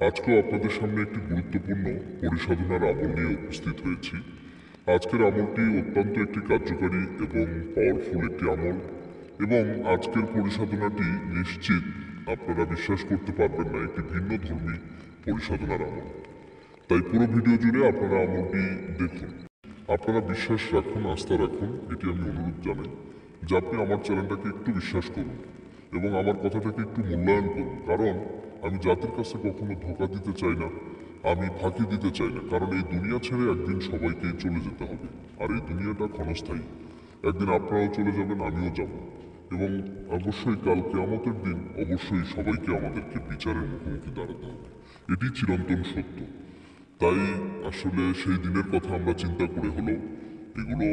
আজকেও আপনাদের সামনে একটি গুরুত্বপূর্ণ পরিসাধনার আমল নিয়ে উপস্থিত হয়েছি। আজকের আমলটি অত্যন্ত একটি কার্যকারী এবং পাওয়ারফুল একটি আমল, এবং আজকের পরিসাধনাটি নিশ্চিত আপনারা বিশ্বাস করতে পারবেন না, একটি ভিন্ন ধর্মী পরিসাধনার আমল। তাই পুরো ভিডিও জুড়ে আপনারা আমলটি দেখুন। আপনারা বিশ্বাস রাখুন, আস্থা রাখুন, এটি আমি অনুরোধ জানাই যে আপনি আমার চ্যানেলটাকে একটু বিশ্বাস করুন এবং আমার কথাটাকে একটু মূল্যায়ন করুন। কারণ আমি জাতির কাছে কখনো ধোঁকা দিতে চাই না, আমি ফাঁকি দিতে চাই না। কারণ এই দুনিয়া ছেড়ে একদিন সবাইকেই চলে যেতে হবে, আর এই দুনিয়াটা ক্ষণস্থায়ী। একদিন আপনারাও চলে যাবেন, আমিও যাব, এবং অবশ্যই কাল কিয়ামতের দিন অবশ্যই সবাইকে আমাদেরকে বিচারের মুখোমুখি দাঁড়াতে হবে। এটি চিরন্তন সত্য। তাই আসলে সেই দিনের কথা আমরা চিন্তা করে হলো এগুলো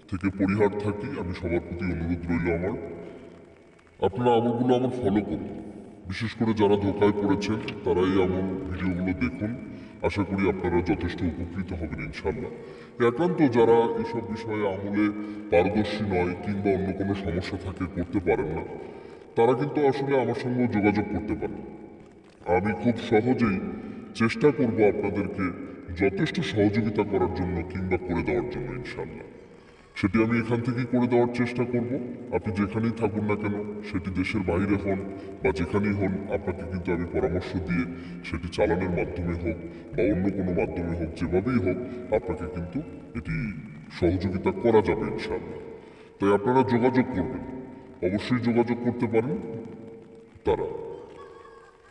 থেকে পরিহার থাকি। আমি সবার প্রতি অনুরোধ রইল আমার, আপনারা আমলগুলো আমার ফলো করুন। বিশেষ করে যারা ধোঁকায় পড়েছেন তারা এই আমল ভিডিওগুলো দেখুন। আশা করি আপনারা যথেষ্ট উপকৃত হবেন ইনশাল্লাহ। একান্ত যারা এসব বিষয়ে আমলে পারদর্শী নয় কিংবা অন্য কোনো সমস্যা থাকে, করতে পারেন না, তারা কিন্তু আসলে আমার সঙ্গেও যোগাযোগ করতে পারেন। আমি খুব সহজেই চেষ্টা করব আপনাদেরকে যথেষ্ট সহযোগিতা করার জন্য কিংবা করে দেওয়ার জন্য ইনশাল্লাহ। সেটি আমি এখান থেকেই করে দেওয়ার চেষ্টা করব। আপনি যেখানেই থাকুন না কেন, সেটি দেশের বাইরে হন বা যেখানেই হন, আপনাকে কিন্তু আমি পরামর্শ দিয়ে সেটি চালানোর মাধ্যমে হোক বা অন্য কোনো মাধ্যমে হোক, যেভাবেই হোক, আপনাকে কিন্তু এটি সহযোগিতা করা যাবে ইনশাল্লাহ। তাই আপনারা যোগাযোগ করবেন, অবশ্যই যোগাযোগ করতে পারেন তারা।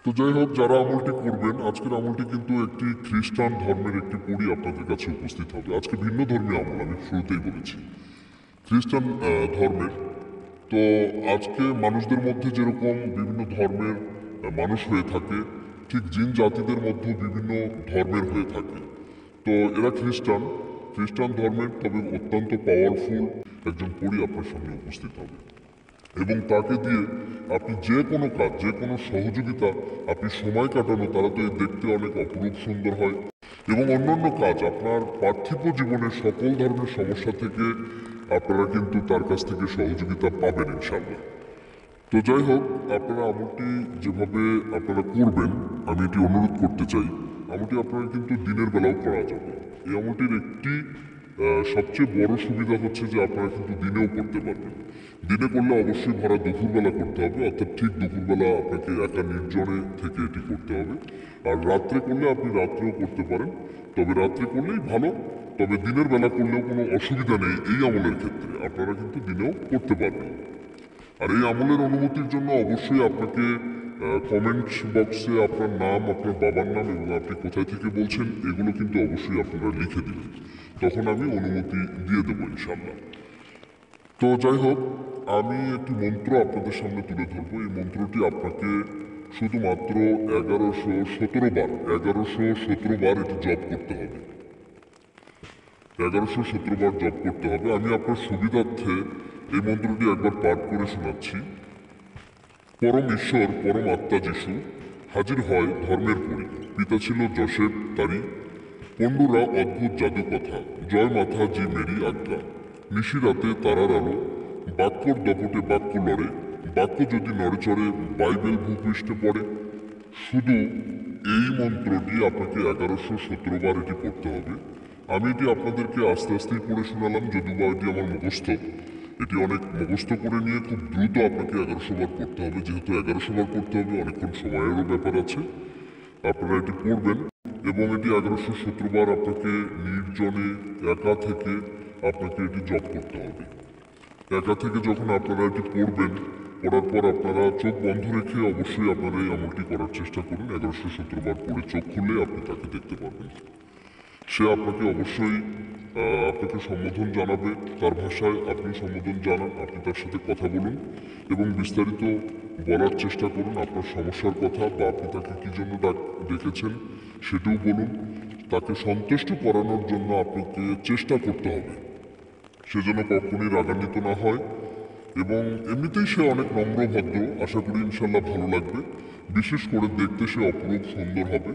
তো যাই হোক, যারা আমলটি করবেন, আজকের আমলটি কিন্তু একটি খ্রিস্টান ধর্মের একটি পড়ি আপনাদের কাছে উপস্থিত হবে। আজকে ভিন্ন ধর্মীয় আমল, আমি শুরুতেই বলেছি খ্রিস্টান ধর্মের। তো আজকে মানুষদের মধ্যে যেরকম বিভিন্ন ধর্মের মানুষ হয়ে থাকে, ঠিক জিন জাতিদের মধ্যেও বিভিন্ন ধর্মের হয়ে থাকে। তো এরা খ্রিস্টান খ্রিস্টান ধর্মের, তবে অত্যন্ত পাওয়ারফুল একজন পড়ি আপনার সামনে উপস্থিত হবে, এবং তাকে দিয়ে আপনি যে কোনো কাজ, যে কোনো সহযোগিতা, আপনি সময় কাটানো, তারা তো দেখতে অনেক অপরূপ সুন্দর হয়, এবং অন্যান্য কাজ আপনার পার্থিব জীবনের সকল ধরনের সমস্যা থেকে আপনারা কিন্তু তার কাছ থেকে সহযোগিতা পাবেন ইনশাল্লাহ। তো যাই হোক, আপনারা আমলটি যেভাবে আপনারা করবেন, আমি এটি অনুরোধ করতে চাই। আমলটি আপনারা কিন্তু দিনের বেলাও করা যাবে। এই আমলটির একটি সবচেয়ে বড় সুবিধা হচ্ছে যে আপনারা কিন্তু দিনেও করতে পারবেন। দিনে করলে অবশ্যই ভরা দুপুরবেলা করতে হবে, অর্থাৎ ঠিক দুপুরবেলা আপনাকে একা নির্জনে থেকে এটি করতে হবে। আর রাত্রে করলে আপনি রাত্রেও করতে পারেন, তবে রাত্রে করলেই ভালো। তবে দিনের বেলা করলেও কোনো অসুবিধা নেই। এই আমলের ক্ষেত্রে আপনারা কিন্তু দিনেও করতে পারবেন। আর এই আমলের অনুমতির জন্য অবশ্যই আপনাকে কমেন্ট বক্সে আপনার নাম, আপনার বাবার নাম এবং আপনি কোথায় থেকে বলছেন, এগুলো কিন্তু অবশ্যই আপনারা লিখে দিবেন। তখন আমি অনুমতি দিয়ে দেবো ইনশাল্লাহ। তো যাই হোক, আমি একটি মন্ত্র আপনাদের সামনে তুলে ধরবো। এই মন্ত্রটি আপনাকে শুধুমাত্র 1117 বার এটি জপ করতে হবে। 1117 বার জপ করতে হবে। আমি আপনার সুবিধার্থে এই মন্ত্রটি একবার পাঠ করে শোনাচ্ছি। পরম ঈশ্বর, পরম আত্মা যিশু হাজির হয় ধর্মের পরি। পিতা ছিল জোসেফ, তারি পণ্ডুরা অদ্ভুত জাদু কথা। জয় মাথা জি মেরি আজ্ঞা। নিশিরাতে তারার আলো, বাক্যর দপটে বাক্য লড়ে। বাক্য যদি নড়েচড়ে, বাইবেল ভূপৃষ্ঠে পড়ে। শুধু এই মন্ত্রটি আপনাকে 1117 বার এটি পড়তে হবে। আমি এটি আপনাদেরকে আস্তে আস্তেই পড়ে শোনালাম, যদিও বা এটি আমার মুখস্থ। এটি অনেক মুখস্থ করে নিয়ে খুব দ্রুত আপনাকে 1100 বার পড়তে হবে। যেহেতু 1100 বার পড়তে হবে, অনেকক্ষণ সময়েরও ব্যাপার আছে। আপনারা এটি পড়বেন, এবং এটি 1117 বার আপনাকে নির্জনে একা থেকে আপনাকে এটি জপ করতে হবে। একা থেকে যখন আপনারা এটি পড়বেন, পড়ার পর আপনারা চোখ বন্ধ রেখে অবশ্যই আপনারা এই আমলটি করার চেষ্টা করুন। 1117 বার পড়ে চোখ খুললে আপনি তাকে দেখতে পারবেন। সে আপনাকে অবশ্যই আপনাকে সম্বোধন জানাবে, তার ভাষায় আপনি সম্বোধন জানান, আপনি তার সাথে কথা বলুন এবং বিস্তারিত বলার চেষ্টা করুন আপনার সমস্যার কথা, বা আপনি তাকে কী জন্য ডেকেছেন সেটাও বলুন। তাকে সন্তুষ্ট করানোর জন্য আপনাকে চেষ্টা করতে হবে, সে যেন কখনই রাগান্বিত না হয়। এবং এমনিতেই সে অনেক নম্র ভদ্র, আশা করি ইনশাল্লাহ ভালো লাগবে। বিশেষ করে দেখতে সে অপরূপ সুন্দর হবে,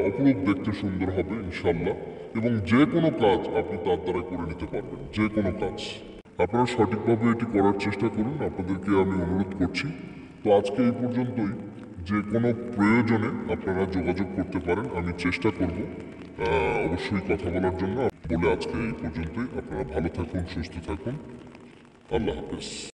অপরূপ দেখতে সুন্দর হবে ইনশাল্লাহ। এবং যে কোনো কাজ আপনি তার দ্বারা করে নিতে পারবেন, যে কোনো কাজ। আপনারা সঠিকভাবে এটি করার চেষ্টা করুন, আপনাদেরকে আমি অনুরোধ করছি। তো আজকে এই পর্যন্তই। যে কোনো প্রয়োজনে আপনারা যোগাযোগ করতে পারেন। আমি চেষ্টা করব অবশ্যই কথা বলার জন্য। বলে আজকে এই পর্যন্তই। আপনারা ভালো থাকুন, সুস্থ থাকুন। আল্লাহ হাফেজ।